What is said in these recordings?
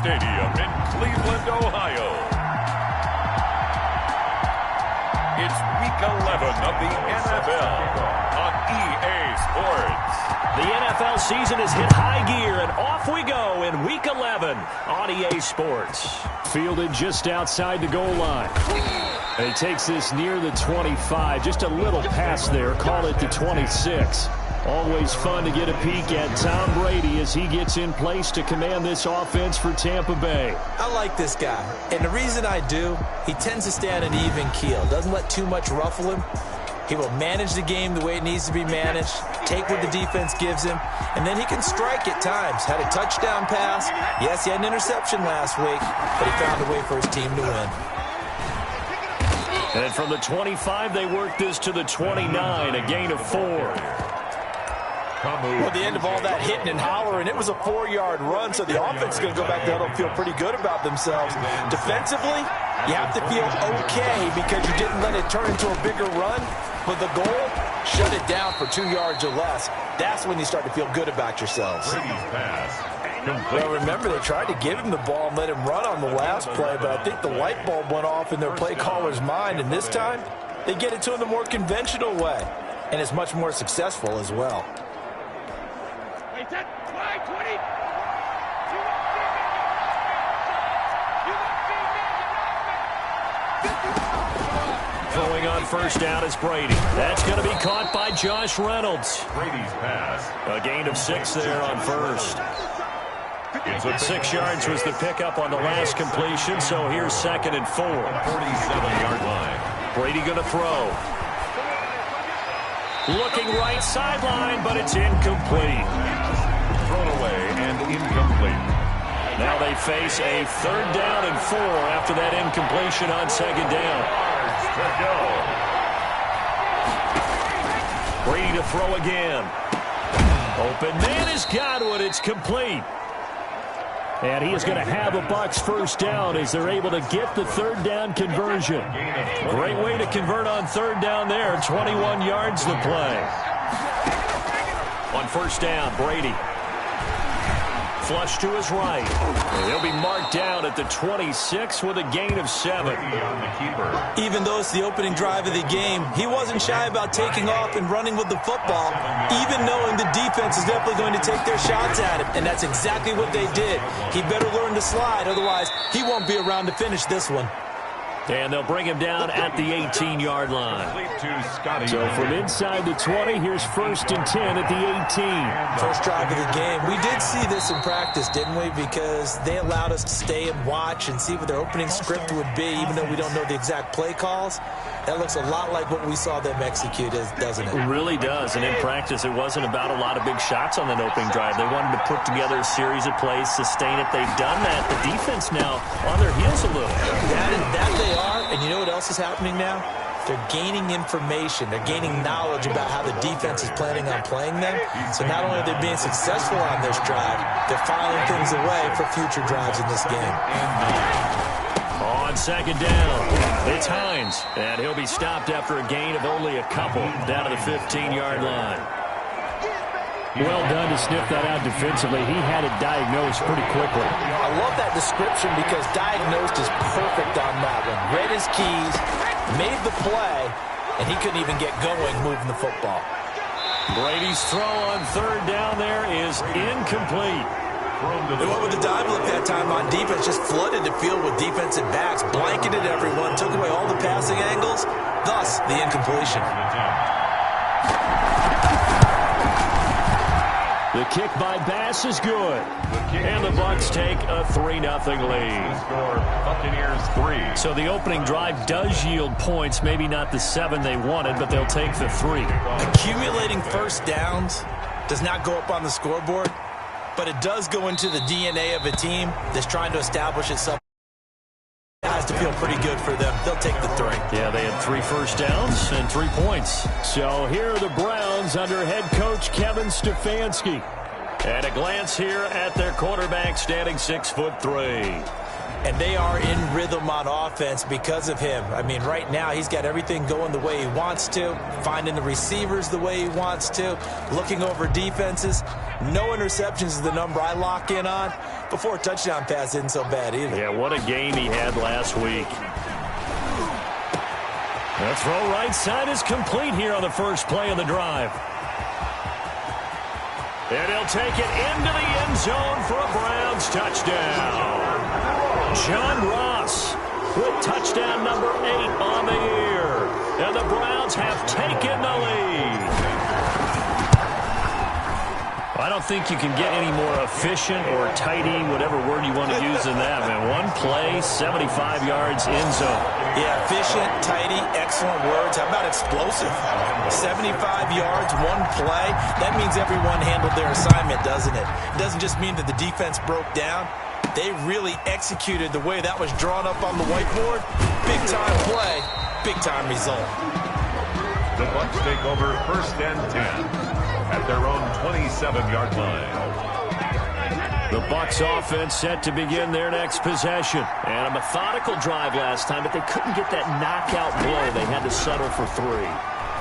Stadium in Cleveland, Ohio. It's Week 11 of the NFL on EA Sports. The NFL season has hit high gear, and off we go in Week 11 on EA Sports. Fielded just outside the goal line. And he takes this near the 25. Just a little pass there. Call it the 26. Always fun to get a peek at Tom Brady as he gets in place to command this offense for Tampa Bay. I like this guy, and the reason I do, he tends to stay on an even keel. Doesn't let too much ruffle him. He will manage the game the way it needs to be managed, take what the defense gives him, and then he can strike at times. Had a touchdown pass. Yes, he had an interception last week, but he found a way for his team to win. And from the 25, they work this to the 29, a gain of 4. Well, at the end of all that hitting and hollering, it was a 4-yard run, so the offense is going to go back there and feel pretty good about themselves. Defensively, you have to feel okay because you didn't let it turn into a bigger run, but the goal, shut it down for 2 yards or less. That's when you start to feel good about yourselves. Well, remember, they tried to give him the ball and let him run on the last play, but I think the light bulb went off in their play caller's mind, and this time, they get it to him the more conventional way, and it's much more successful as well. Throwing on first down is Brady. That's going to be caught by Josh Reynolds. Brady's pass. A gain of 6 there on first. 6 yards was the pickup on the last completion, so here's 2nd and 4. 47-yard line. Brady going to throw. Looking right sideline, but it's incomplete. Thrown away and incomplete. Now they face a 3rd down and 4 after that incompletion on 2nd down. Brady to throw again. Open man has got it. It's complete. And he is going to have a Bucs first down as they're able to get the 3rd down conversion. Great way to convert on 3rd down there. 21 yards the play. On first down, Brady. Flush to his right. And he'll be marked down at the 26 with a gain of 7. Even though it's the opening drive of the game, he wasn't shy about taking off and running with the football, even knowing the defense is definitely going to take their shots at him. And that's exactly what they did. He better learn to slide, otherwise he won't be around to finish this one. And they'll bring him down at the 18-yard line. So from inside the 20, here's 1st and 10 at the 18. First drive of the game. We did see this in practice, didn't we? Because they allowed us to stay and watch and see what their opening script would be, even though we don't know the exact play calls. That looks a lot like what we saw them execute, doesn't it? It really does. And in practice, it wasn't about a lot of big shots on that opening drive. They wanted to put together a series of plays, sustain it. They've done that. The defense now on their heels a little. That they are. And you know what else is happening now? They're gaining information. They're gaining knowledge about how the defense is planning on playing them. So not only are they being successful on this drive, they're filing things away for future drives in this game. On 2nd down, it's Hines, and he'll be stopped after a gain of only a couple down to the 15-yard line. Well done to sniff that out defensively. He had it diagnosed pretty quickly. I love that description because diagnosed is perfect on that one. Read his keys, made the play, and he couldn't even get going moving the football. Brady's throw on 3rd down there is incomplete. They went with the dive look that time on defense, just flooded the field with defensive backs, blanketed everyone, took away all the passing angles, thus the incompletion. The kick by Bass is good. And the Bucs take a 3-0 lead. Buccaneers 3. So the opening drive does yield points, maybe not the 7 they wanted, but they'll take the 3. Accumulating first downs does not go up on the scoreboard, but it does go into the DNA of a team that's trying to establish itself. It has to feel pretty good for them. They'll take the 3. Yeah, they had 3 first downs and 3 points. So here are the Browns under head coach Kevin Stefanski. And a glance here at their quarterback, standing 6'3". And they are in rhythm on offense because of him. I mean, right now he's got everything going the way he wants to, finding the receivers the way he wants to, looking over defenses. No interceptions is the number I lock in on. before a touchdown pass isn't so bad either. Yeah, what a game he had last week. The throw right side is complete here on the first play of the drive. And he'll take it into the end zone for a Browns touchdown. John Ross with touchdown number 8 on the year. And the Browns have taken the lead. I don't think you can get any more efficient or tidy, whatever word you want to use in that, man. One play, 75 yards in zone. Yeah, efficient, tidy, excellent words. How about explosive? 75 yards, one play. That means everyone handled their assignment, doesn't it? It doesn't just mean that the defense broke down. They really executed the way that was drawn up on the whiteboard. Big-time play, big-time result. The Bucs take over 1st and 10 at their own 27-yard line. The Bucs offense set to begin their next possession. And a methodical drive last time, but they couldn't get that knockout blow. They had to settle for 3.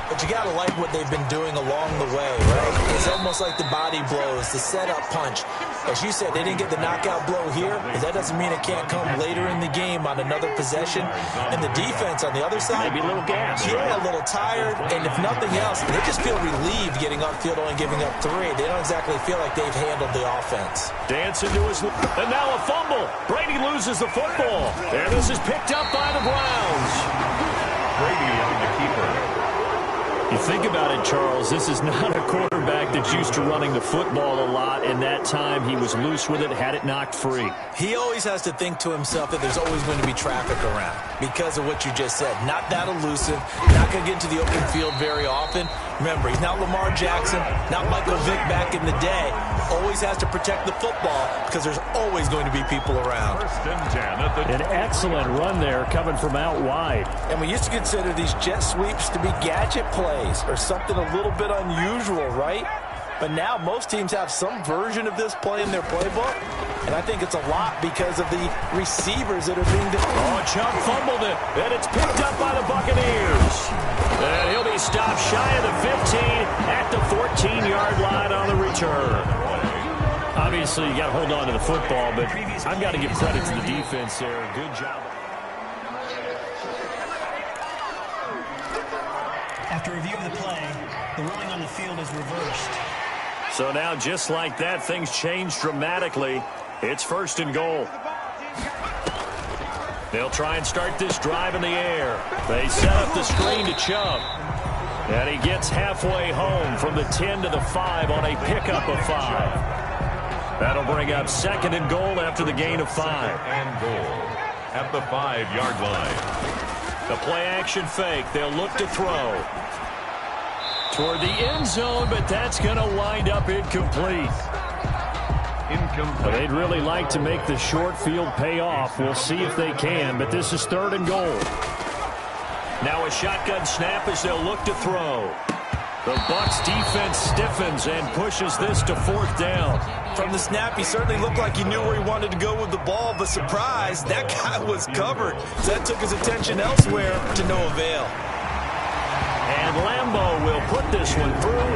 But you got to like what they've been doing along the way, right? It's almost like the body blows, the setup punch. As you said, they didn't get the knockout blow here, but that doesn't mean it can't come later in the game on another possession. And the defense on the other side, maybe a little gas. Yeah, a little tired. And if nothing else, they just feel relieved getting upfield only giving up 3. They don't exactly feel like they've handled the offense. Dancing to his... And now a fumble. Brady loses the football. And this is picked up by the Browns. Brady on the keeper. You think about it, Charles, this is not a quarterback that's used to running the football a lot, and that time he was loose with it, had it knocked free. He always has to think to himself that there's always going to be traffic around because of what you just said. Not that elusive, not going to get into the open field very often. Remember, he's not Lamar Jackson, not Michael Vick back in the day. Always has to protect the football because there's always going to be people around. 1st and 10 at the... An excellent run there coming from out wide. And we used to consider these jet sweeps to be gadget plays or something a little bit unusual, right? But now most teams have some version of this play in their playbook. And I think it's a lot because of the receivers that are being deployed. Oh, Chubb fumbled it, and it's picked up by the Buccaneers. And he'll be stopped shy of the 15 at the 14-yard line on the return. Obviously, you got to hold on to the football, but I've got to give credit to the defense there. Good job. After review of the play, the ruling on the field is reversed. So now, just like that, things change dramatically. It's 1st and goal. They'll try and start this drive in the air. They set up the screen to Chubb. And he gets halfway home from the 10 to the 5 on a pickup of 5. That'll bring up 2nd and goal after the gain of 5. 2nd and goal at the 5-yard line. The play-action fake. They'll look to throw toward the end zone, but that's going to wind up incomplete. Incomplete. They'd really like to make the short field pay off. We'll see if they can, but this is 3rd and goal. Now a shotgun snap as they'll look to throw. The Bucs defense stiffens and pushes this to 4th down. From the snap, he certainly looked like he knew where he wanted to go with the ball, but surprise, that guy was covered. So that took his attention elsewhere to no avail. And Lambeau will put this one through,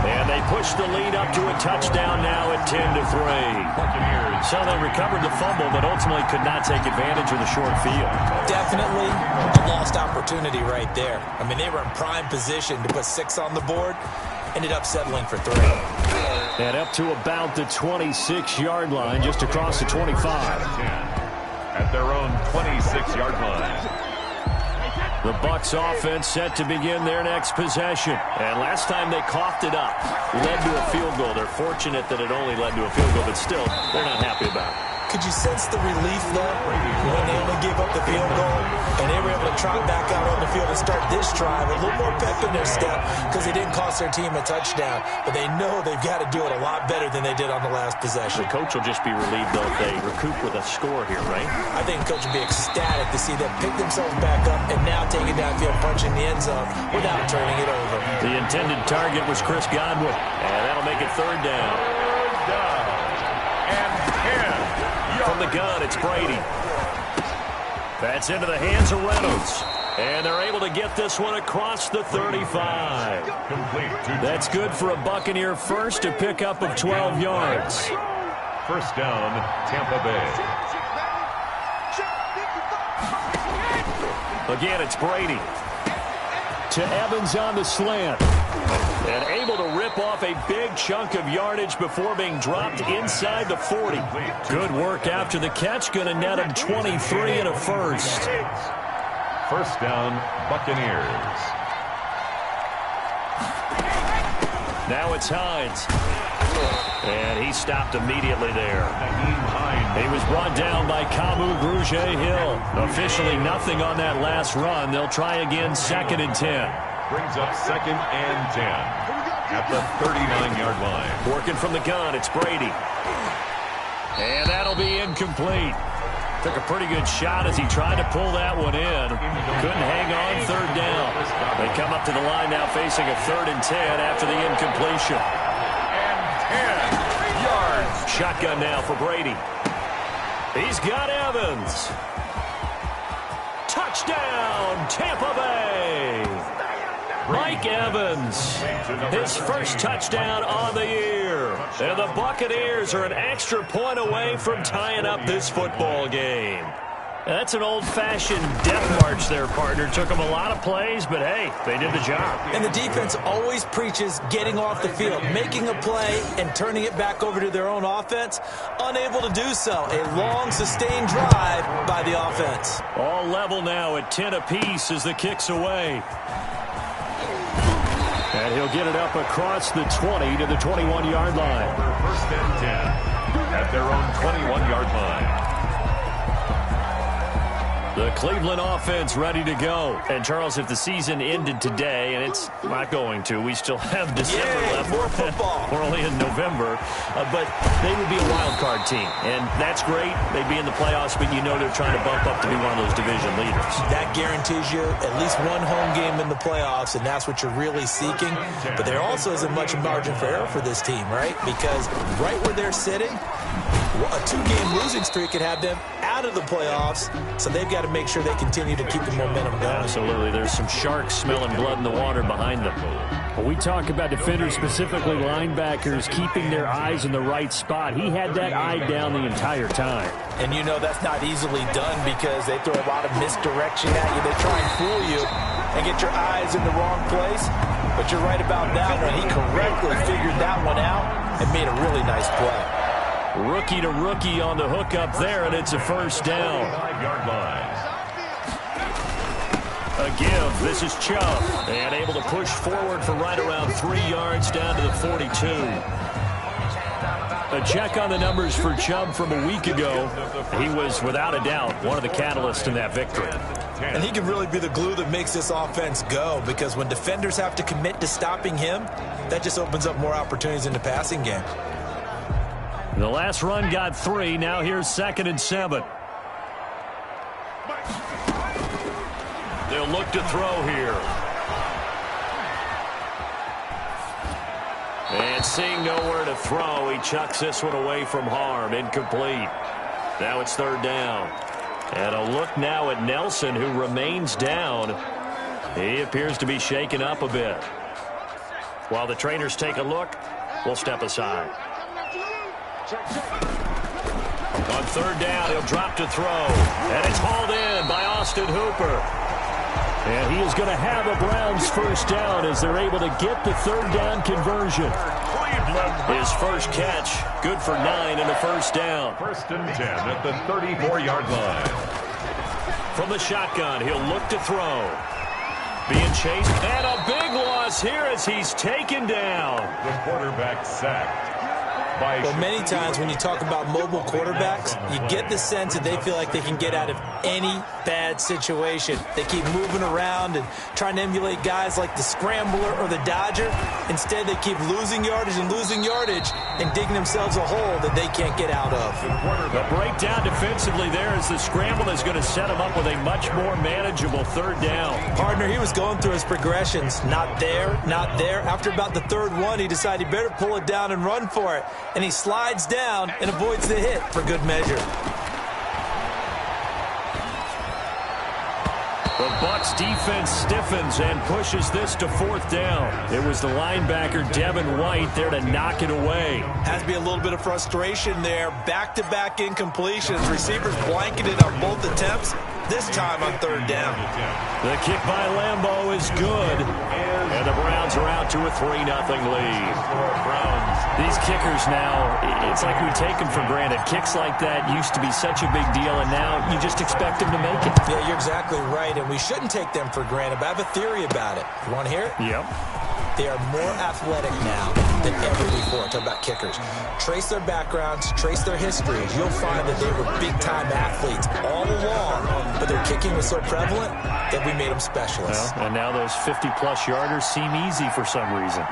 and they push the lead up to a touchdown now at 10-3. So they recovered the fumble, but ultimately could not take advantage of the short field. Definitely a lost opportunity right there. I mean, they were in prime position to put 6 on the board, ended up settling for 3. And up to about the 26-yard line, just across the 25. At their own 26-yard line. The Bucs offense set to begin their next possession. And last time they coughed it up, led to a field goal. They're fortunate that it only led to a field goal, but still, they're not happy about it. Could you sense the relief, though, when they only gave up the field goal and they were able to trot back out on the field and start this drive? A little more pep in their step because they didn't cost their team a touchdown, but they know they've got to do it a lot better than they did on the last possession. The coach will just be relieved, though, if they recoup with a score here, right? I think the coach will be ecstatic to see them pick themselves back up and now take it downfield, punching the end zone without turning it over. The intended target was Chris Godwin, and that'll make it 3rd down. 3rd down and 10. From the gun, it's Brady. That's into the hands of Reynolds. And they're able to get this one across the 35. Complete. That's good for a Buccaneer first, a pickup of 12 yards. First down, Tampa Bay. Again, it's Brady. To Evans on the slant. And able to rip off a big chunk of yardage before being dropped inside the 40. Good work after the catch. Going to net him 23 and a first. First down, Buccaneers. Now it's Hines. And he stopped immediately there. He was brought down by Kamu Grugier-Hill. Officially nothing on that last run. They'll try again, 2nd and 10. Brings up 2nd and 10 at the 39-yard line. Working from the gun, it's Brady. And that'll be incomplete. Took a pretty good shot as he tried to pull that one in. Couldn't hang on, 3rd down. They come up to the line now facing a 3rd and 10 after the incompletion. And 10 yards. Shotgun now for Brady. He's got Evans. Touchdown, Tampa Bay. Mike Evans, his first touchdown on the year. And the Buccaneers are an extra point away from tying up this football game. That's an old-fashioned death march there, partner. Took them a lot of plays, but hey, they did the job. And the defense always preaches getting off the field, making a play and turning it back over to their own offense. Unable to do so. A long, sustained drive by the offense. All level now at 10 apiece as the kick's away. And he'll get it up across the 20 to the 21-yard line. First and 10 at their own 21-yard line. The Cleveland offense ready to go. And, Charles, if the season ended today, and it's not going to, we still have December left. More football. We're only in November. But they would be a wild card team. And that's great. They'd be in the playoffs, but you know they're trying to bump up to be one of those division leaders. That guarantees you at least one home game in the playoffs, and that's what you're really seeking. But there also isn't much margin for error for this team, right? Because right where they're sitting, a 2-game losing streak could have them out of the playoffs, so they've got to make sure they continue to keep the momentum going. Absolutely. There's some sharks smelling blood in the water behind them. When we talk about defenders, specifically linebackers, keeping their eyes in the right spot, he had that eye down the entire time. And you know that's not easily done because they throw a lot of misdirection at you. They try and fool you and get your eyes in the wrong place. But you're right about that one. He correctly figured that one out and made a really nice play. Rookie to rookie on the hook up there, and it's a first down. A give. This is Chubb. And able to push forward for right around 3 yards down to the 42. A check on the numbers for Chubb from a week ago. He was, without a doubt, one of the catalysts in that victory. And he can really be the glue that makes this offense go, because when defenders have to commit to stopping him, that just opens up more opportunities in the passing game. The last run got 3. Now here's 2nd and 7. They'll look to throw here. And seeing nowhere to throw, he chucks this one away from harm. Incomplete. Now it's 3rd down. And a look now at Nelson, who remains down. He appears to be shaken up a bit. While the trainers take a look, we'll step aside. On 3rd down, he'll drop to throw. And it's hauled in by Austin Hooper. And he is going to have a Browns first down as they're able to get the 3rd down conversion. His first catch, good for 9 and a first down. First and 10 at the 34-yard line. From the shotgun, he'll look to throw. Being chased, and a big loss here as he's taken down. The quarterback sacked. Well, many times when you talk about mobile quarterbacks, you get the sense that they feel like they can get out of any bad situation. They keep moving around and trying to emulate guys like the Scrambler or the Dodger. Instead, they keep losing yardage and digging themselves a hole that they can't get out of. The breakdown defensively there as the scramble is going to set him up with a much more manageable 3rd down. Partner, he was going through his progressions. Not there, not there. After about the 3rd one, he decided he better pull it down and run for it. And he slides down and avoids the hit for good measure. The Bucs defense stiffens and pushes this to 4th down. It was the linebacker Devin White there to knock it away. Has to be a little bit of frustration there. Back-to-back incompletions. Receivers blanketed on both attempts, this time on 3rd down. The kick by Lambeau is good. And the Browns are out to a 3-0 lead. Browns. These kickers now, it's like we take them for granted. Kicks like that used to be such a big deal, and now you just expect them to make it. Yeah, you're exactly right, and we shouldn't take them for granted, but I have a theory about it. You want to hear it? Yep. They are more athletic now than ever before. Talk about kickers. Trace their backgrounds, trace their histories. You'll find that they were big-time athletes all along, but their kicking was so prevalent that we made them specialists. Well, and now those 50-plus yarders seem easy for some reason.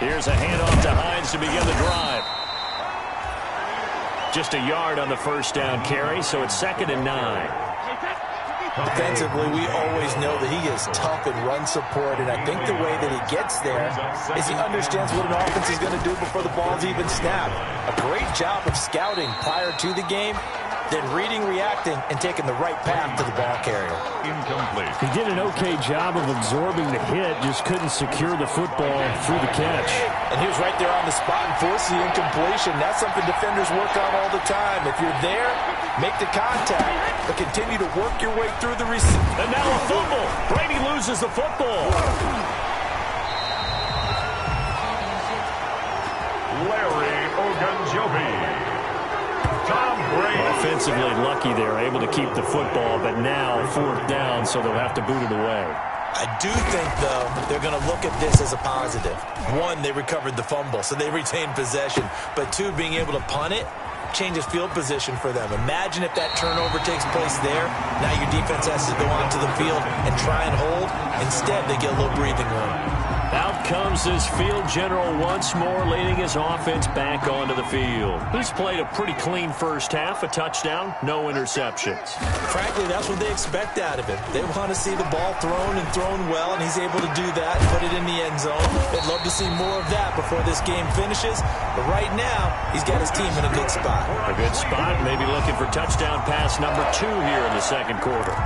Here's a handoff to Hines to begin the drive. Just a yard on the 1st down carry, so it's 2nd and 9. Defensively, we always know that he is tough in run support, and I think the way that he gets there is he understands what an offense is going to do before the ball's even snapped. A great job of scouting prior to the game, then reading, reacting, and taking the right path to the ball carrier. Incomplete. He did an okay job of absorbing the hit, just couldn't secure the football through the catch. And he was right there on the spot and forced the incompletion. That's something defenders work on all the time. If you're there, make the contact, but continue to work your way through the receiver. And now a fumble. Brady loses the football. Larry Ogunjobi. Tom Brady. Offensively lucky there, able to keep the football, but now 4th down, so they'll have to boot it away. I do think, though, they're going to look at this as a positive. 1, they recovered the fumble, so they retained possession. But 2, being able to punt it changes field position for them. Imagine if that turnover takes place there. Now your defense has to go onto the field and try and hold. Instead, they get a little breathing room. Out comes this field general once more, leading his offense back onto the field. He's played a pretty clean 1st half, a touchdown, no interceptions. Frankly, that's what they expect out of him. They want to see the ball thrown and thrown well, and he's able to do that and put it in the end zone. They'd love to see more of that before this game finishes, but right now, he's got his team in a good spot. A good spot, maybe looking for touchdown pass number 2 here in the 2nd quarter.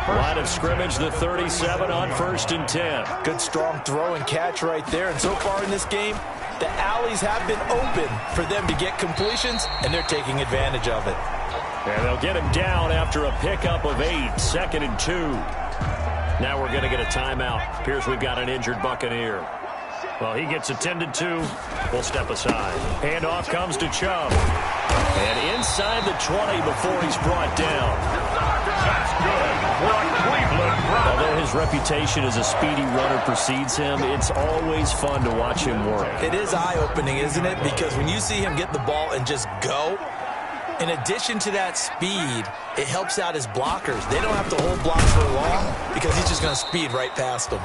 Line of scrimmage, the 37 on 1st and 10. Good strong throw and catch right there. And so far in this game, the alleys have been open for them to get completions, and they're taking advantage of it. And they'll get him down after a pickup of 8, 2nd and 2. Now we're going to get a timeout. Appears we've got an injured Buccaneer. Well, he gets attended to. We'll step aside. Handoff comes to Chubb. And inside the 20 before he's brought down. That's good for a Cleveland Brown. Although his reputation as a speedy runner precedes him, it's always fun to watch him work. It is eye-opening, isn't it? Because when you see him get the ball and just go, in addition to that speed, it helps out his blockers. They don't have to hold blocks for long because he's just going to speed right past them.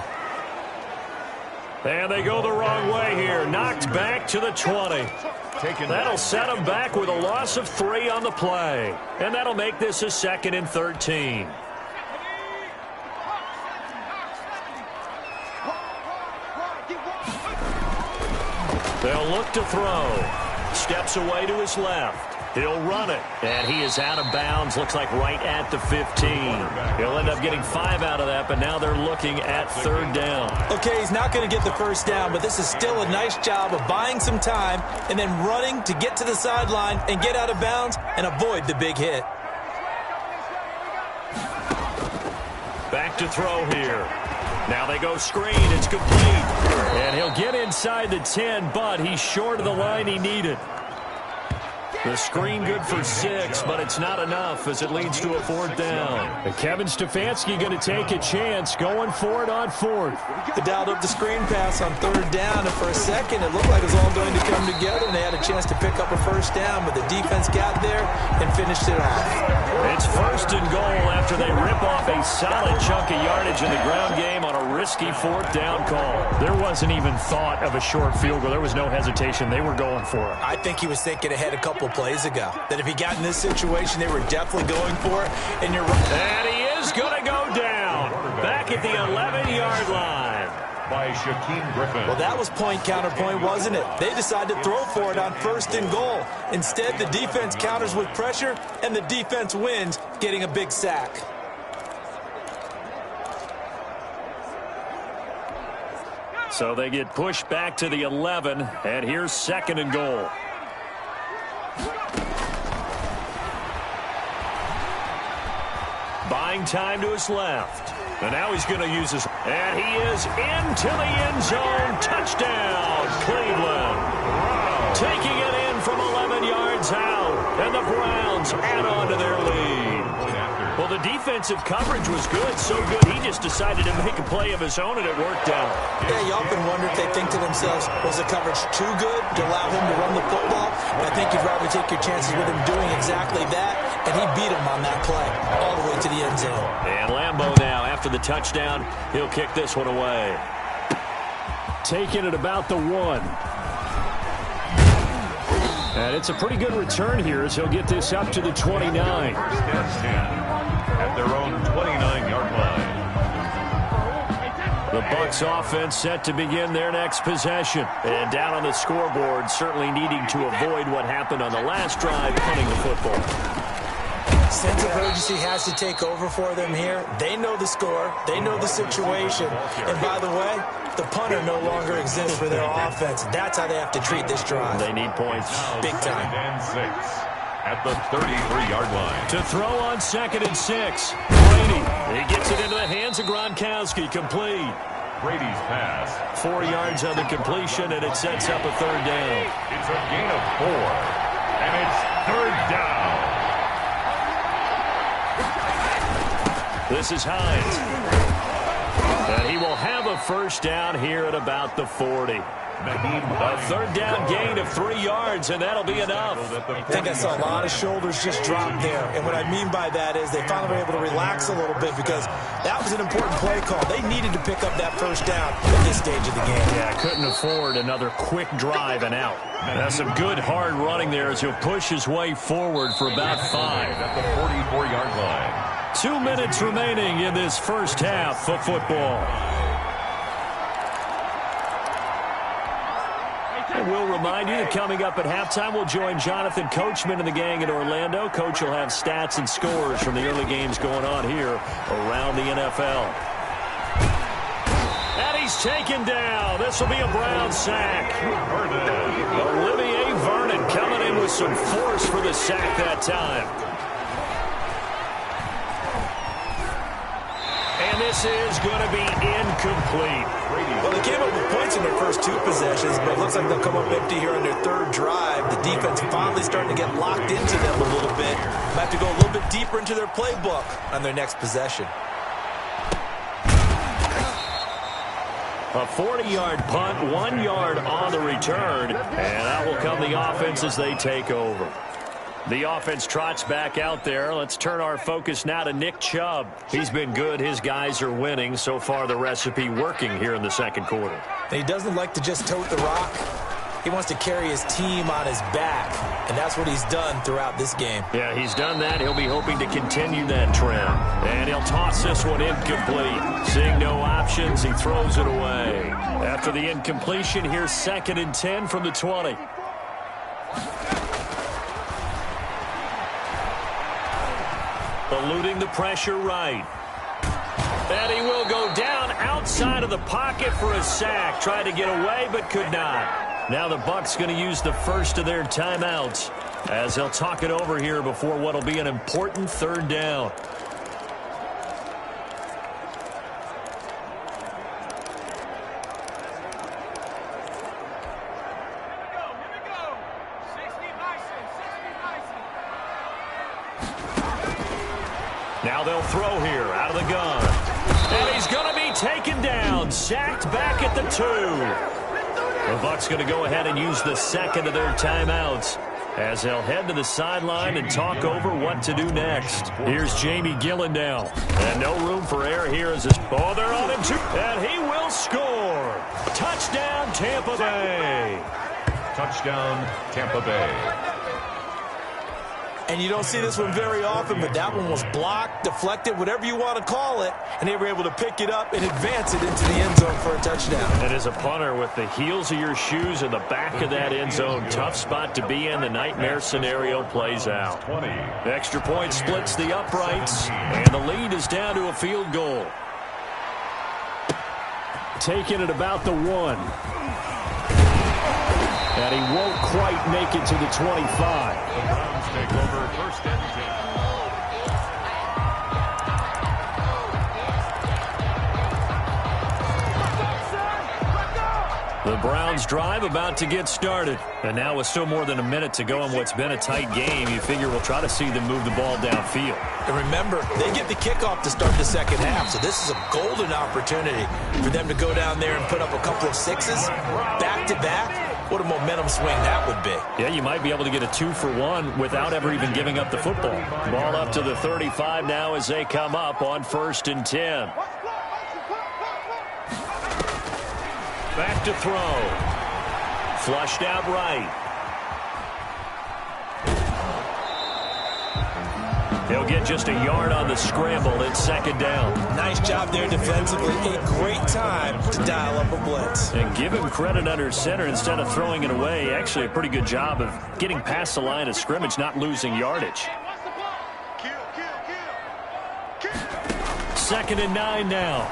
And they go the wrong way here. Knocked back to the 20. That'll set them back with a loss of 3 on the play. And that'll make this a 2nd and 13. They'll look to throw. Steps away to his left. He'll run it, and he is out of bounds. Looks like right at the 15. He'll end up getting 5 out of that, but now they're looking at 3rd down. Okay, he's not going to get the 1st down, but this is still a nice job of buying some time and then running to get to the sideline and get out of bounds and avoid the big hit. Back to throw here. Now they go screen. It's complete. And he'll get inside the 10, but he's short of the line he needed. The screen good for 6, but it's not enough as it leads to a 4th down. And Kevin Stefanski going to take a chance, going for it on 4th. They dialed up the screen pass on 3rd down, and for a second it looked like it was all going to come together, and they had a chance to pick up a 1st down, but the defense got there and finished it off. It's 1st and goal after they rip off a solid chunk of yardage in the ground game on a risky 4th down call. There wasn't even thought of a short field goal. There was no hesitation. They were going for it. I think he was thinking ahead a couple plays ago, that if he got in this situation, they were definitely going for it, and you're right. And he is going to go down, back at the 11-yard line. by Shaquem Griffin. Well, that was point counterpoint, wasn't it? They decided to throw for it on 1st and goal. Instead, the defense counters with pressure, and the defense wins, getting a big sack. So they get pushed back to the 11, and here's 2nd and goal. Buying time to his left. And now he's going to use his... And he is into the end zone. Touchdown, Cleveland. Taking it in from 11 yards out. And the Browns add on to their lead. Well, the defensive coverage was good, so good he just decided to make a play of his own, and it worked out. Yeah, you often wonder if they think to themselves, was the coverage too good to allow him to run the football? I think you'd rather take your chances with him doing exactly that, and he beat him on that play all the way to the end zone. And Lambeau now, after the touchdown, he'll kick this one away. Taking it about the 1. And it's a pretty good return here as he'll get this up to the 29. First and 10 at their own 29-yard line. The Bucs offense set to begin their next possession. And down on the scoreboard, certainly needing to avoid what happened on the last drive, punting the football. Sense of urgency has to take over for them here. They know the score. They know the situation. And by the way, the punter no longer exists for their offense. That's how they have to treat this drive. They need points. Big time. 2nd and 6 at the 33-yard line. To throw on 2nd and 6. Brady. He gets it into the hands of Gronkowski. Complete. Brady's pass. 4 yards on the completion, and it sets up a 3rd down. It's a gain of 4. And it's 3rd down. This is Hines. And he will have a 1st down here at about the 40. A 3rd down gain of 3 yards, and that'll be enough. I think I saw a lot of shoulders just drop there. And what I mean by that is they finally were able to relax a little bit because that was an important play call. They needed to pick up that 1st down at this stage of the game. Yeah, couldn't afford another quick drive and out. That's some good hard running there as he'll push his way forward for about 5. At the 44-yard line. 2 minutes remaining in this first half of football. And we'll remind you that coming up at halftime, we'll join Jonathan Coachman and the gang in Orlando. Coach will have stats and scores from the early games going on here around the NFL. And he's taken down. This will be a Brown sack. Olivier Vernon coming in with some force for the sack that time. And this is going to be incomplete. Well, they came up with points in their first 2 possessions, but it looks like they'll come up empty here on their 3rd drive. The defense finally starting to get locked into them a little bit. Might have to go a little bit deeper into their playbook on their next possession. A 40-yard punt, 1 yard on the return, and out will come the offense as they take over. The offense trots back out there. Let's turn our focus now to Nick Chubb. He's been good. His guys are winning. So far, the recipe working here in the 2nd quarter. He doesn't like to just tote the rock. He wants to carry his team on his back, and that's what he's done throughout this game. Yeah, he's done that. He'll be hoping to continue that trend. And he'll toss this one incomplete. Seeing no options, he throws it away. After the incompletion, here's 2nd and 10 from the 20. Eluding the pressure right. And he will go down outside of the pocket for a sack. Tried to get away, but could not. Now the Bucs going to use the first of their timeouts as they'll talk it over here before what will be an important 3rd down. Now they'll throw here out of the gun. And he's going to be taken down, sacked back at the 2. The Bucs going to go ahead and use the 2nd of their timeouts as they'll head to the sideline and talk over what to do next. Here's Jamie Gillandale. And no room for error here as this ball. They're on him too. And he will score. Touchdown, Tampa Bay. Touchdown, Tampa Bay. And you don't see this one very often, but that one was blocked, deflected, whatever you want to call it, and they were able to pick it up and advance it into the end zone for a touchdown. And as a punter, with the heels of your shoes in the back of that end zone, tough spot to be in. The nightmare scenario plays out. The extra point splits the uprights, and the lead is down to a field goal. Taking it about the 1. And he won't quite make it to the 25. The Browns take over first and 10. The Browns drive about to get started. And now with still more than a minute to go in what's been a tight game, you figure we'll try to see them move the ball downfield. And remember, they get the kickoff to start the second half, so this is a golden opportunity for them to go down there and put up a couple of sixes back-to-back. What a momentum swing that would be. Yeah, you might be able to get a 2-for-1 without ever even giving up the football. Ball up to the 35 now as they come up on first and 10. Back to throw. Flushed out right. He'll get just a yard on the scramble. It's second down. Nice job there defensively. A great time to dial up a blitz. And give him credit under center instead of throwing it away. Actually a pretty good job of getting past the line of scrimmage, not losing yardage. Second and 9 now.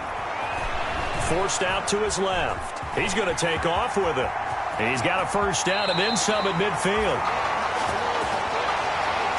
Forced out to his left. He's going to take off with it. He's got a first down and then some at midfield.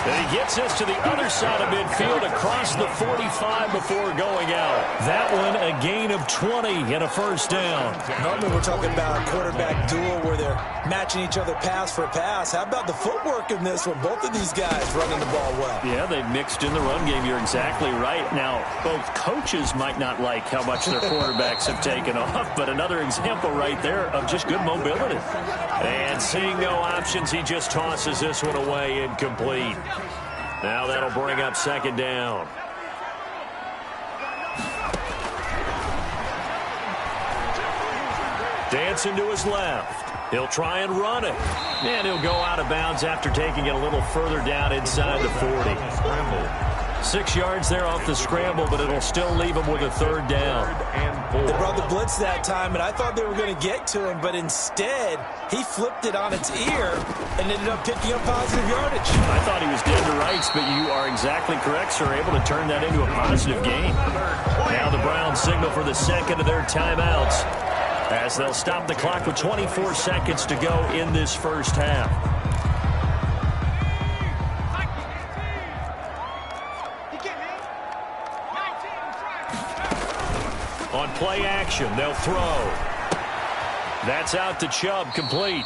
And he gets us to the other side of midfield across the 45 before going out. That one a gain of 20 and a first down. Normally we're talking about a quarterback duel where they're matching each other pass for pass. How about the footwork in this one? Both of these guys running the ball well. Yeah, they've mixed in the run game. You're exactly right. Now, both coaches might not like how much their quarterbacks have taken off, but another example right there of just good mobility. And seeing no options, he just tosses this one away incomplete. Now that'll bring up second down. Dancing to his left. He'll try and run it. And he'll go out of bounds after taking it a little further down inside the 40. 6 yards there off the scramble, but it'll still leave him with a third down. They brought the blitz that time, and I thought they were going to get to him, but instead he flipped it on its ear and ended up picking up positive yardage. I thought he was dead to rights, but you are exactly correct, sir. Able to turn that into a positive gain. Now the Browns signal for the second of their timeouts as they'll stop the clock with 24 seconds to go in this first half. On play action, they'll throw. That's out to Chubb, complete.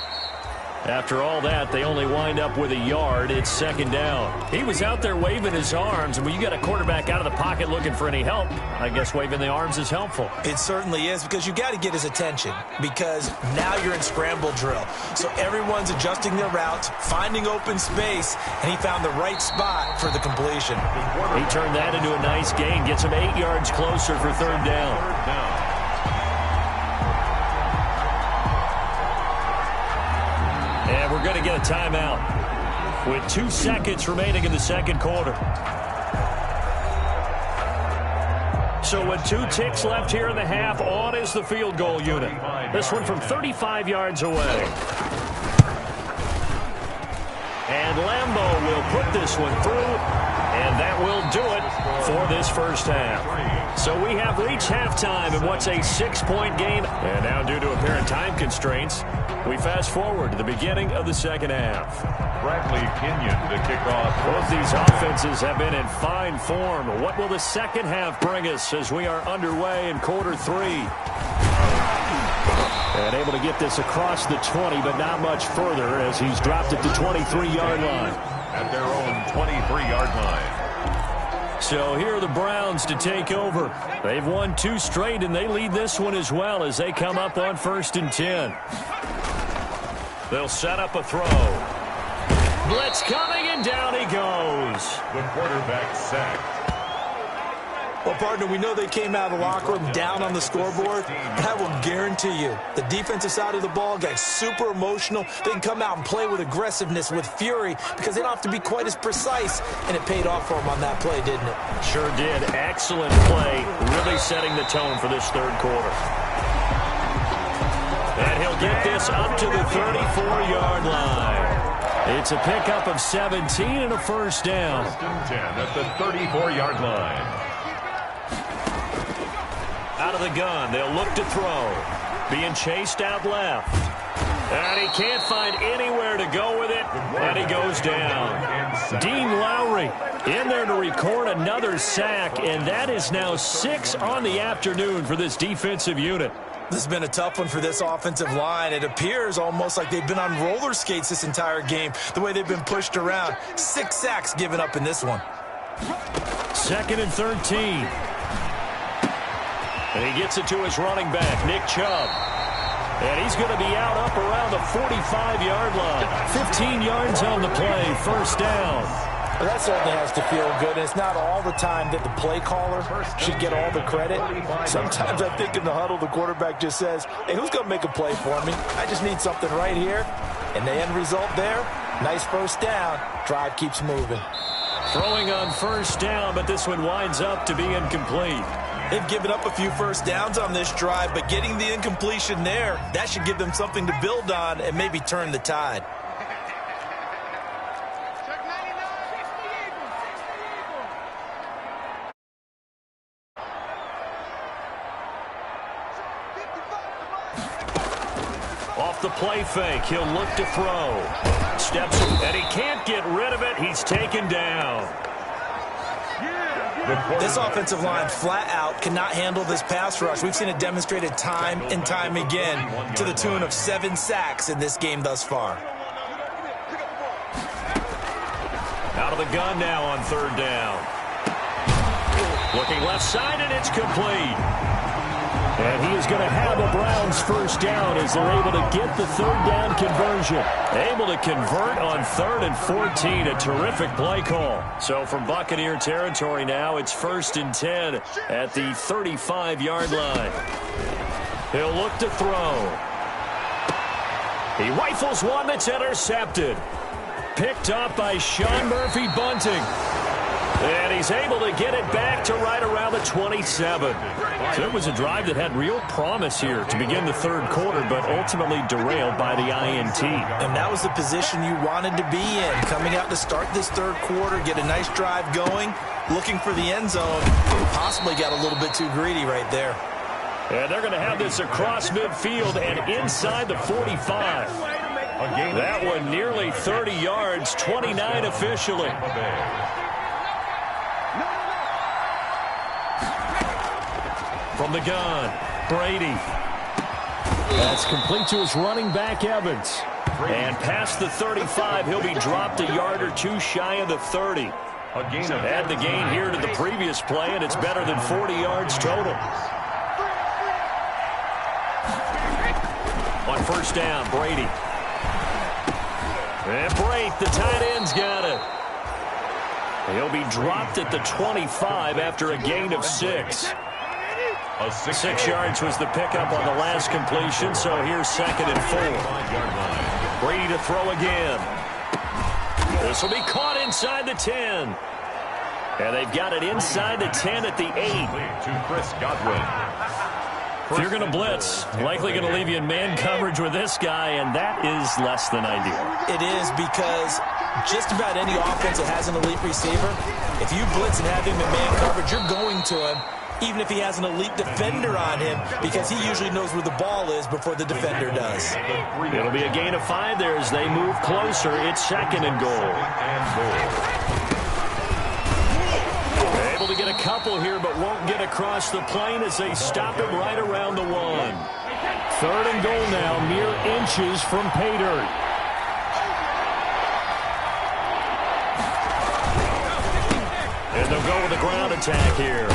After all that, they only wind up with a yard. It's second down. He was out there waving his arms, and when you got a quarterback out of the pocket looking for any help, I guess waving the arms is helpful. It certainly is, because you got to get his attention, because now you're in scramble drill. So everyone's adjusting their routes, finding open space, and he found the right spot for the completion. He turned that into a nice gain, gets him 8 yards closer for third down. And we're going to get a timeout with 2 seconds remaining in the second quarter. So with 2 ticks left here in the half, on is the field goal unit. This one from 35 yards away. And Lambeau will put this one through, and that will do it for this first half. So we have reached halftime in what's a 6-point game. And now, due to apparent time constraints, we fast forward to the beginning of the second half. Bradley Kenyon to kick off. Both these offenses have been in fine form. What will the second half bring us as we are underway in quarter 3? And able to get this across the 20, but not much further as he's dropped it to 23-yard line. At their own 23-yard line. So here are the Browns to take over. They've won 2 straight, and they lead this one as well as they come up on first and 10. They'll set up a throw. Blitz coming, and down he goes. The quarterback sacked. Well, partner, we know they came out of the locker room down on the scoreboard, but I will guarantee you the defensive side of the ball got super emotional. They can come out and play with aggressiveness, with fury, because they don't have to be quite as precise, and it paid off for them on that play, didn't it? Sure did. Excellent play, really setting the tone for this third quarter. And he'll get this up to the 34-yard line. It's a pickup of 17 and a first down. 10 at the 34-yard line. Out of the gun, they'll look to throw. Being chased out left. And he can't find anywhere to go with it, and he goes down. Dean Lowry in there to record another sack, and that is now 6 on the afternoon for this defensive unit. This has been a tough one for this offensive line. It appears almost like they've been on roller skates this entire game, the way they've been pushed around. 6 sacks given up in this one. 2nd and 13. And he gets it to his running back, Nick Chubb. And he's going to be out up around the 45-yard line. 15 yards on the play, first down. Well, that certainly has to feel good. And it's not all the time that the play caller should get all the credit. Sometimes I think in the huddle, the quarterback just says, hey, who's going to make a play for me? I just need something right here. And the end result there, nice first down. Drive keeps moving. Throwing on first down, but this one winds up to be incomplete. They've given up a few first downs on this drive, but getting the incompletion there, that should give them something to build on and maybe turn the tide. Off the play fake, he'll look to throw. Steps in, and he can't get rid of it. He's taken down. This offensive line flat out cannot handle this pass rush. We've seen it demonstrated time and time again to the tune of 7 sacks in this game thus far. Out of the gun now on third down. Looking left side, and it's complete. And he is going to have a Browns first down as they're able to get the third down conversion. Able to convert on 3rd and 14. A terrific play call. So from Buccaneer territory now, it's 1st and 10 at the 35-yard line. He'll look to throw. He rifles one that's intercepted. Picked up by Sean Murphy-Bunting. And he's able to get it back to right around the 27. So it was a drive that had real promise here to begin the third quarter, but ultimately derailed by the INT. And that was the position you wanted to be in, coming out to start this third quarter, get a nice drive going, looking for the end zone. Possibly got a little bit too greedy right there. And they're going to have this across midfield and inside the 45. That one nearly 30 yards, 29 officially. From the gun, Brady. That's complete to his running back, Evans. And past the 35, he'll be dropped a yard or two shy of the 30. Add the gain here to the previous play, and it's better than 40 yards total. On first down, Brady. And Brate, the tight end's got it. He'll be dropped at the 25 after a gain of 6. 6 yards was the pickup on the last completion, so here's 2nd and 4. Brady to throw again. This will be caught inside the 10. And they've got it inside the 10 at the 8. To Chris Godwin. If you're going to blitz, likely going to leave you in man coverage with this guy, and that is less than ideal. It is, because just about any offense that has an elite receiver, if you blitz and have him in man coverage, you're going to him, even if he has an elite defender on him, because he usually knows where the ball is before the defender does. It'll be a gain of 5 there as they move closer. It's 2nd and goal. Able to get a couple here, but won't get across the plane as they stop him right around the 1. 3rd and goal now, mere inches from pay dirt. And they'll go with a ground attack here.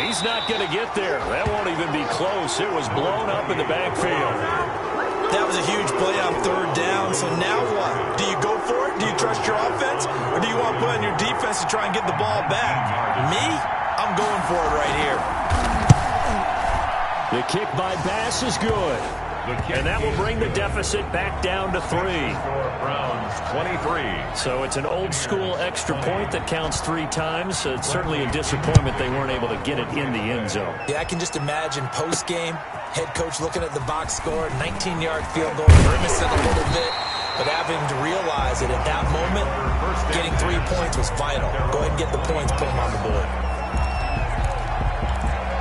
He's not going to get there. That won't even be close. It was blown up in the backfield. That was a huge play on 3rd down, so now what? Do you go for it? Do you trust your offense? Or do you want to put on your defense to try and get the ball back? Me? I'm I'm going for it right here. The kick by Bass is good. And that will bring the deficit back down to 3. Browns 23. So it's an old-school extra point that counts 3 times. So it's certainly a disappointment they weren't able to get it in the end zone. Yeah, I can just imagine post-game, head coach looking at the box score, 19-yard field goal, grimacing a little bit, but having to realize that at that moment, getting 3 points was vital. Go ahead and get the points, put them on the board.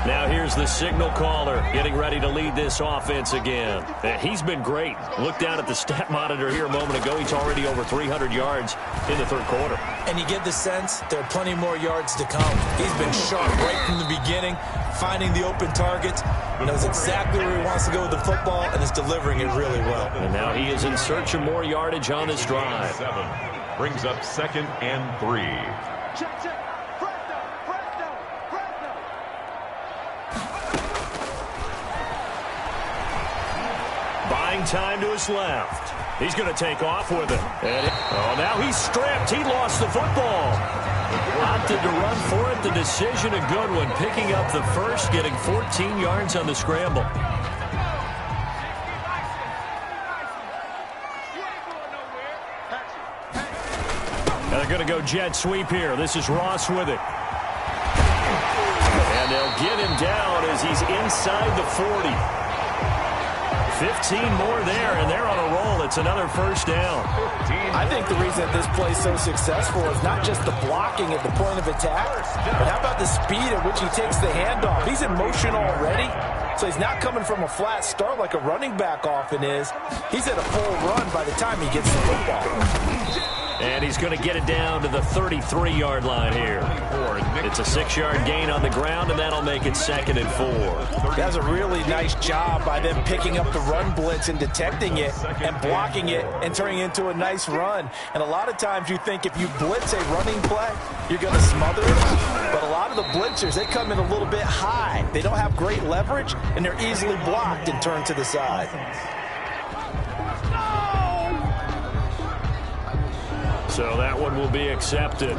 Now here's the signal caller getting ready to lead this offense again. He's been great. Look down at the stat monitor here a moment ago. He's already over 300 yards in the third quarter. And you get the sense there are plenty more yards to come. He's been sharp right from the beginning, finding the open targets, knows exactly where he wants to go with the football, and is delivering it really well. And now he is in search of more yardage on this drive. 7 brings up 2nd and 3. Buying time to his left. He's going to take off with it. Now he's stripped. He lost the football. Opted to run for it. The decision a good one. Picking up the first, getting 14 yards on the scramble. Now they're going to go jet sweep here. This is Ross with it. And they'll get him down as he's inside the 40. 15 more there, and they're on a roll. It's another first down. I think the reason that this play is so successful is not just the blocking at the point of attack, but how about the speed at which he takes the handoff? He's in motion already, so he's not coming from a flat start like a running back often is. He's at a full run by the time he gets the football. And he's going to get it down to the 33-yard line here. It's a 6-yard gain on the ground, and that'll make it 2nd and 4. That's a really nice job by them picking up the run blitz and detecting it and blocking it and turning it into a nice run. And a lot of times you think if you blitz a running play, you're going to smother it. But a lot of the blitzers, they come in a little bit high. They don't have great leverage, and they're easily blocked and turned to the side. So that one will be accepted.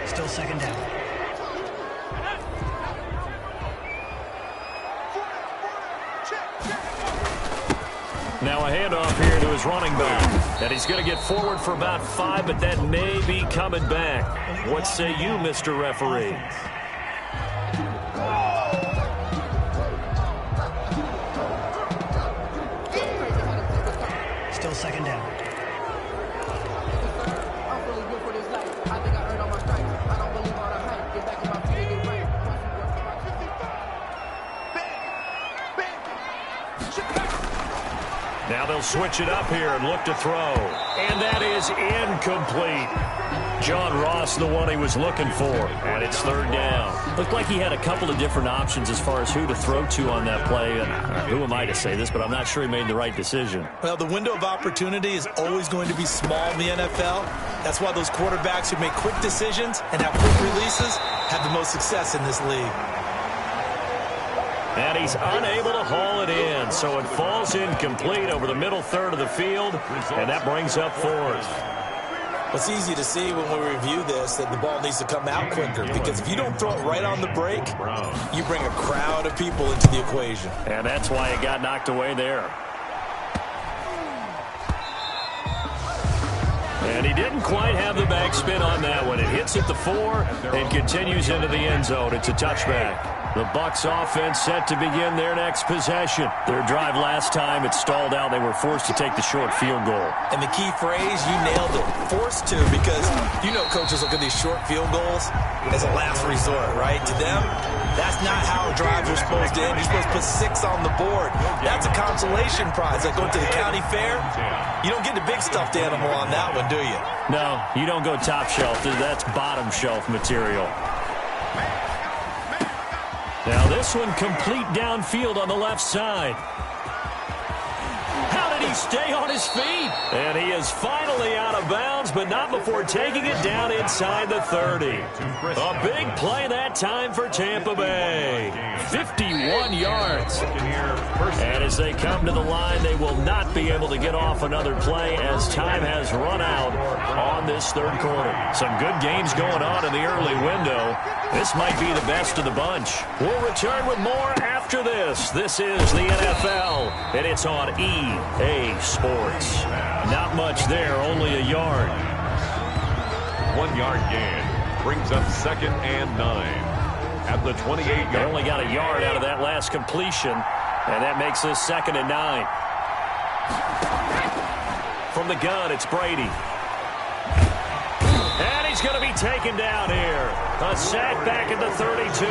Still 2nd down. Now a handoff here to his running back. And he's going to get forward for about 5, but that may be coming back. What say you, Mr. Referee? Still 2nd down. Now they'll switch it up here and look to throw. And that is incomplete. John Ross, the one he was looking for. And it's 3rd down. Looked like he had a couple of different options as far as who to throw to on that play. And who am I to say this, but I'm not sure he made the right decision. Well, the window of opportunity is always going to be small in the NFL. That's why those quarterbacks who make quick decisions and have quick releases have the most success in this league. And he's unable to haul it in, so it falls incomplete over the middle third of the field, and that brings up 4th. It's easy to see when we review this that the ball needs to come out quicker, because if you don't throw it right on the break, you bring a crowd of people into the equation. And that's why it got knocked away there. And he didn't quite have the backspin on that one. It hits at the 4 and continues into the end zone. It's a touchback. The Bucs offense set to begin their next possession. Their drive last time, it stalled out. They were forced to take the short field goal. And the key phrase, you nailed it, forced to, because you know coaches look at these short field goals as a last resort, right? To them, that's not how drives are supposed to end. You're supposed to put 6 on the board. That's a consolation prize, like going to the county fair. You don't get the big stuffed animal on that one, do you? No, you don't go top shelf. That's bottom shelf material. Now this one complete downfield on the left side. How did he he stay on his feet? And he is finally out of bounds, but not before taking it down inside the 30. A big play that time for Tampa Bay. 51 yards. And as they come to the line, they will not be able to get off another play as time has run out on this third quarter. Some good games going on in the early window. This might be the best of the bunch. We'll return with more after this. This is the NFL, and it's on EA Sports. Not much there, only a yard. 1 yard gain brings up 2nd and 9 at the 28-yard. They only got a yard out of that last completion, and that makes this 2nd and 9. From the gun, it's Brady. And he's going to be taken down here. A sack back at the 32.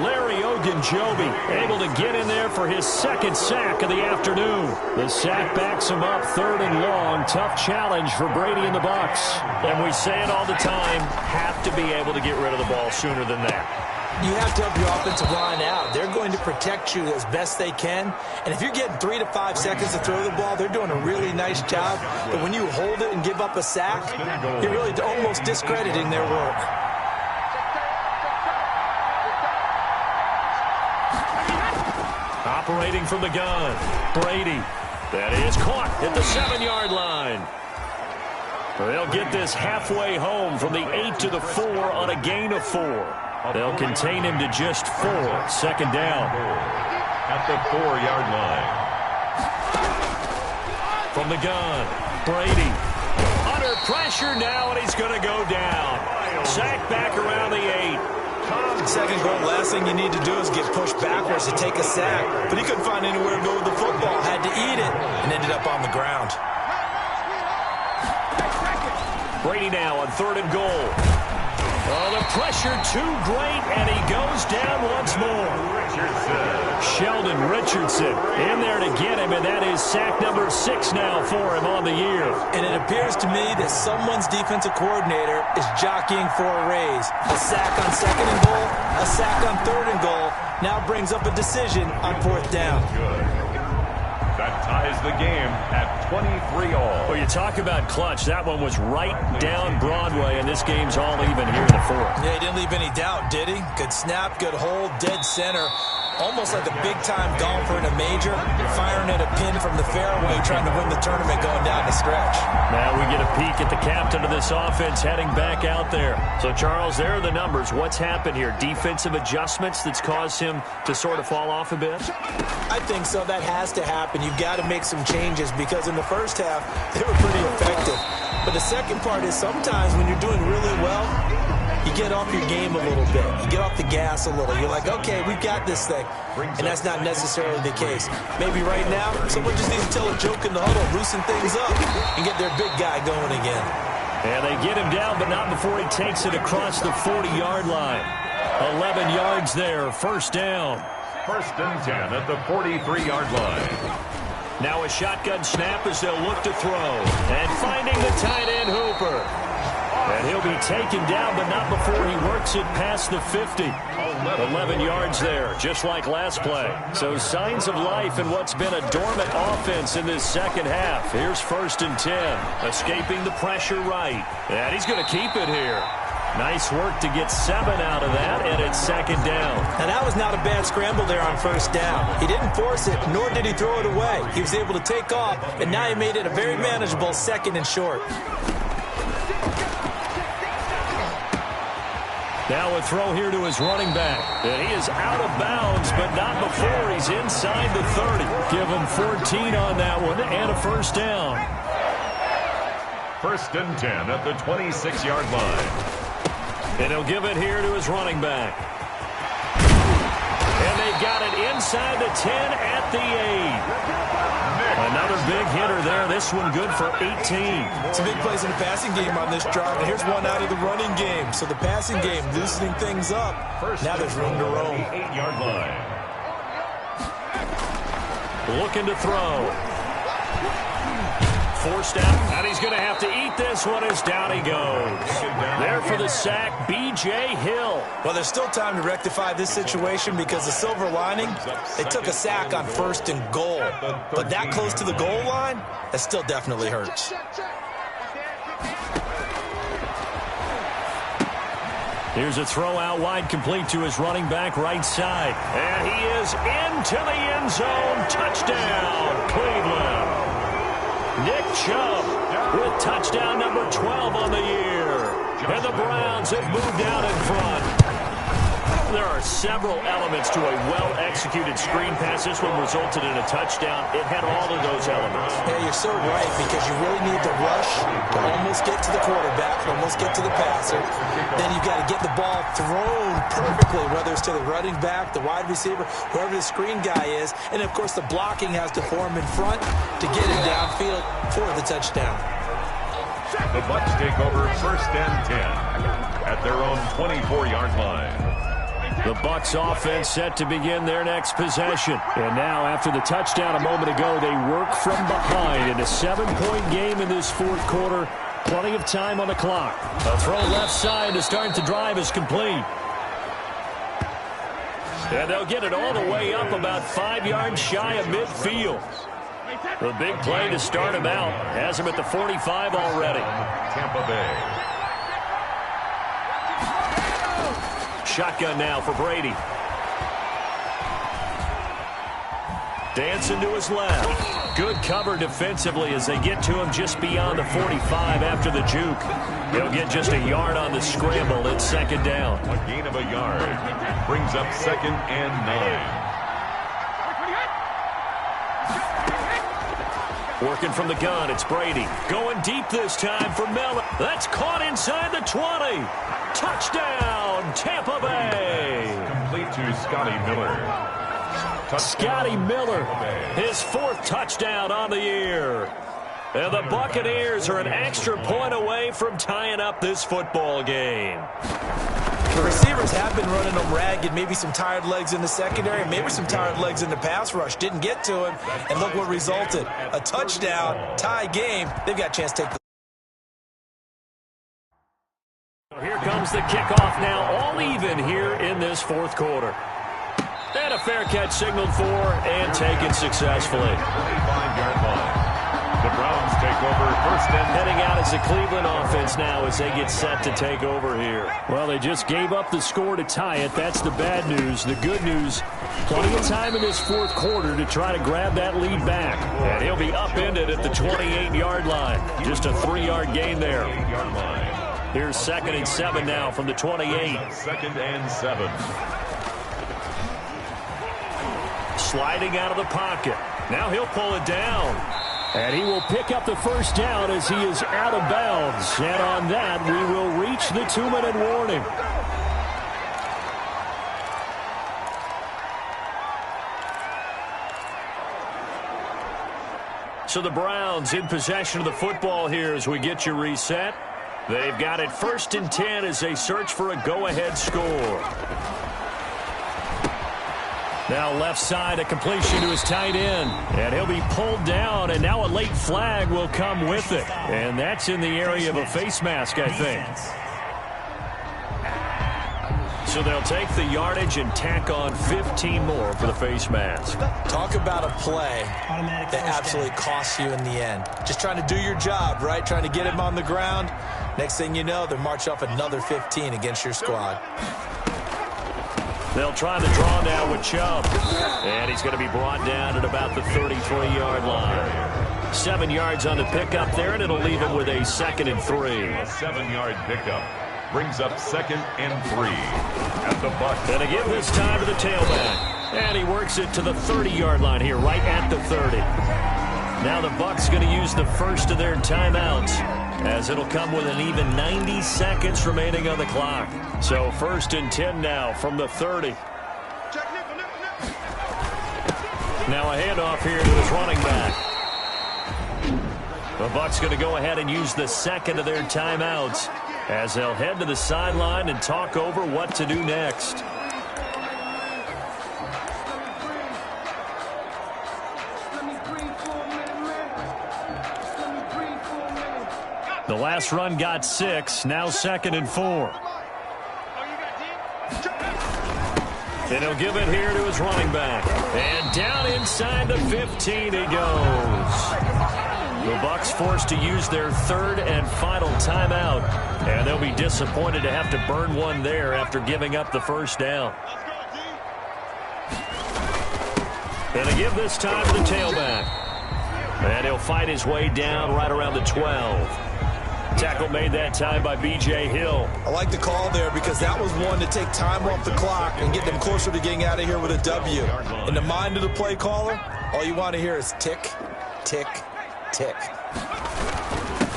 Larry Ogunjobi able to get in there for his 2nd sack of the afternoon. The sack backs him up 3rd and long. Tough challenge for Brady and the Bucs. And we say it all the time, have to be able to get rid of the ball sooner than that. You have to help your offensive line out. They're going to protect you as best they can. And if you're getting 3 to 5 seconds to throw the ball, they're doing a really nice job. But when you hold it and give up a sack, you're really almost discrediting their work. Operating from the gun, Brady. That is caught at the 7-yard line. They'll get this halfway home from the 8 to the 4 on a gain of 4. They'll contain him to just 4. 2nd down. At the 4-yard line. From the gun, Brady. Under pressure now, and he's going to go down. Sack back around the 8. 2nd goal, last thing you need to do is get pushed backwards to take a sack. But he couldn't find anywhere to go with the football. Had to eat it and ended up on the ground. Brady now on 3rd and goal. Oh, the pressure too great, and he goes down once more. Sheldon Richardson in there to get him, and that is sack number 6 now for him on the year. And it appears to me that someone's defensive coordinator is jockeying for a raise. A sack on 2nd and goal, a sack on 3rd and goal, now brings up a decision on 4th down. That ties the game at 23-all. Well, you talk about clutch. That one was right down Broadway, and this game's all even here in the 4th. Yeah, he didn't leave any doubt, did he? Good snap, good hold, dead center. Almost like a big-time golfer in a major, firing at a pin from the fairway, trying to win the tournament going down the stretch. Now we get a peek at the captain of this offense heading back out there. So, Charles, there are the numbers. What's happened here? Defensive adjustments that's caused him to sort of fall off a bit? I think so. That has to happen. You've got to make some changes because in the first half, they were pretty effective. But the second part is sometimes when you're doing really well, you get off your game a little bit. You get off the gas a little. You're like, okay, we've got this thing. And that's not necessarily the case. Maybe right now, someone just needs to tell a joke in the huddle, loosen things up, and get their big guy going again. And they get him down, but not before he takes it across the 40-yard line. 11 yards there, 1st down. 1st and 10 at the 43-yard line. Now a shotgun snap as they'll look to throw. And finding the tight end, Hooper. And he'll be taken down, but not before he works it past the 50. 11 yards there, just like last play. So signs of life in what's been a dormant offense in this 2nd half. Here's 1st and 10. Escaping the pressure right. And he's going to keep it here. Nice work to get 7 out of that, and it's 2nd down. And that was not a bad scramble there on 1st down. He didn't force it, nor did he throw it away. He was able to take off, and now he made it a very manageable 2nd and short. Now a throw here to his running back. And he is out of bounds, but not before he's inside the 30. Give him 14 on that one and a 1st down. 1st and 10 at the 26-yard line. And he'll give it here to his running back. And they got it inside the 10 at the 8. Another big hitter there. This one good for 18. Some big plays in the passing game on this drive. And here's one out of the running game. So the passing game loosening things up. Now there's room to roam. 8-yard line. Looking to throw. forced out, and he's going to have to eat this one as down he goes. There for the sack, B.J. Hill. Well, there's still time to rectify this situation because the silver lining, they took a sack on 1st and goal. But that close to the goal line, that still definitely hurts. Here's a throw out wide, complete to his running back right side. And he is into the end zone. Touchdown, Cleveland. Nick Chubb with touchdown number 12 on the year. And the Browns have moved out in front. There are several elements to a well-executed screen pass. This one resulted in a touchdown. It had all of those elements. Yeah, you're so right, because you really need the rush to almost get to the quarterback, almost get to the passer. Then you've got to get the ball thrown perfectly, whether it's to the running back, the wide receiver, whoever the screen guy is. And, of course, the blocking has to form in front to get it downfield for the touchdown. The Bucs take over 1st and 10 at their own 24-yard line. The Bucs offense set to begin their next possession. And now, after the touchdown a moment ago, they work from behind in a 7-point game in this 4th quarter. Plenty of time on the clock. A throw left side to start the drive is complete. And they'll get it all the way up about 5 yards shy of midfield. The big play to start him out. Has him at the 45 already. Tampa Bay. Shotgun now for Brady. Dancing to his left. Good cover defensively as they get to him just beyond the 45 after the juke. He'll get just a yard on the scramble. It's 2nd down. A gain of a yard. Brings up 2nd and 9. Working from the gun, it's Brady. Going deep this time for Miller. That's caught inside the 20. Touchdown, Tampa Bay. Complete to Scotty Miller. Scotty Miller, his 4th touchdown on the year. And the Buccaneers are an extra point away from tying up this football game. The receivers have been running them ragged. Maybe some tired legs in the secondary, maybe some tired legs in the pass rush. Didn't get to him, and look what resulted. A touchdown, tie game. They've got a chance to take the... Here comes the kickoff now, all even here in this 4th quarter. And a fair catch signaled for and taken successfully. 25-yard line. The Browns take over 1st and heading out as the Cleveland offense now as they get set to take over here. Well, they just gave up the score to tie it. That's the bad news. The good news, plenty of time in this 4th quarter to try to grab that lead back. And he'll be upended at the 28-yard line. Just a 3-yard gain there. 8-yard line. Here's 2nd and 7 now from the 28. 2nd and 7. Sliding out of the pocket. Now he'll pull it down. And he will pick up the 1st down as he is out of bounds. And on that, we will reach the 2-minute warning. So the Browns in possession of the football here as we get you reset. They've got it 1st and 10 as they search for a go-ahead score. Now left side, a completion to his tight end. And he'll be pulled down, and now a late flag will come with it. And that's in the area of a face mask, I think. So they'll take the yardage and tack on 15 more for the face mask. Talk about a play that absolutely costs you in the end. Just trying to do your job, right? Trying to get him on the ground. Next thing you know, they're marching off another 15 against your squad. They'll try the draw now with Chubb. And he's going to be brought down at about the 33-yard line. 7 yards on the pickup there, and it'll leave him with a 2nd and 3. A 7-yard pickup. Brings up 2nd and 3 at the Bucs. And again this time to the tailback. And he works it to the 30-yard line here, right at the 30. Now the Bucs going to use the first of their timeouts, as it'll come with an even 90 seconds remaining on the clock. So 1st and 10 now from the 30. Now a handoff here to his running back. The Bucs going to go ahead and use the 2nd of their timeouts, as they'll head to the sideline and talk over what to do next. Last run got 6. Now 2nd and 4. And he'll give it here to his running back. And down inside the 15 he goes. The Bucs forced to use their 3rd and final timeout. And they'll be disappointed to have to burn one there after giving up the first down. And they give this time to the tailback. And he'll fight his way down right around the 12. Tackle made that time by B.J. Hill. I like the call there because that was one to take time off the clock and get them closer to getting out of here with a W. In the mind of the play caller, all you want to hear is tick, tick, tick.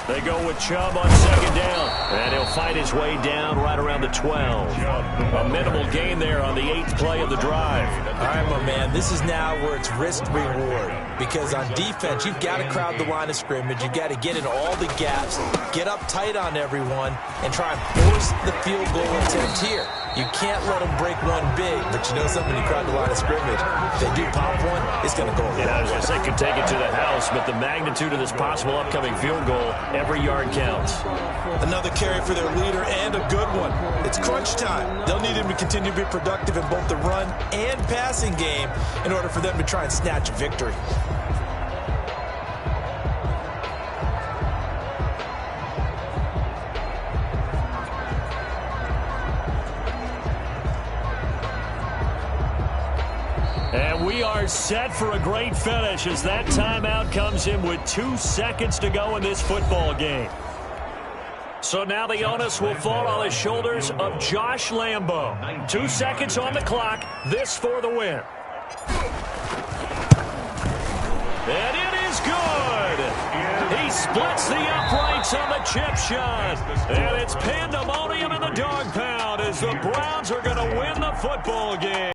They go with Chubb on 2nd down. And he'll fight his way down right around the 12. A minimal gain there on the 8th play of the drive. All right, my man, this is now where it's risk-reward. Because on defense, you've got to crowd the line of scrimmage. You've got to get in all the gaps, get up tight on everyone, and try and force the field goal attempt here. You can't let them break one big, but you know something, you crowd the line of scrimmage. If they do pop one, it's going to go away. Yeah, I was going to say could take it to the house, but the magnitude of this possible upcoming field goal, every yard counts. Another carry for their leader and a good one. It's crunch time. They'll need him to continue to be productive in both the run and passing game in order for them to try and snatch a victory. And we are set for a great finish as that timeout comes in with 2 seconds to go in this football game. So now the onus will fall on the shoulders of Josh Lambo. 2 seconds on the clock. This for the win. And it is good. He splits the uprights on the chip shot. And it's pandemonium in the dog pound as the Browns are going to win the football game.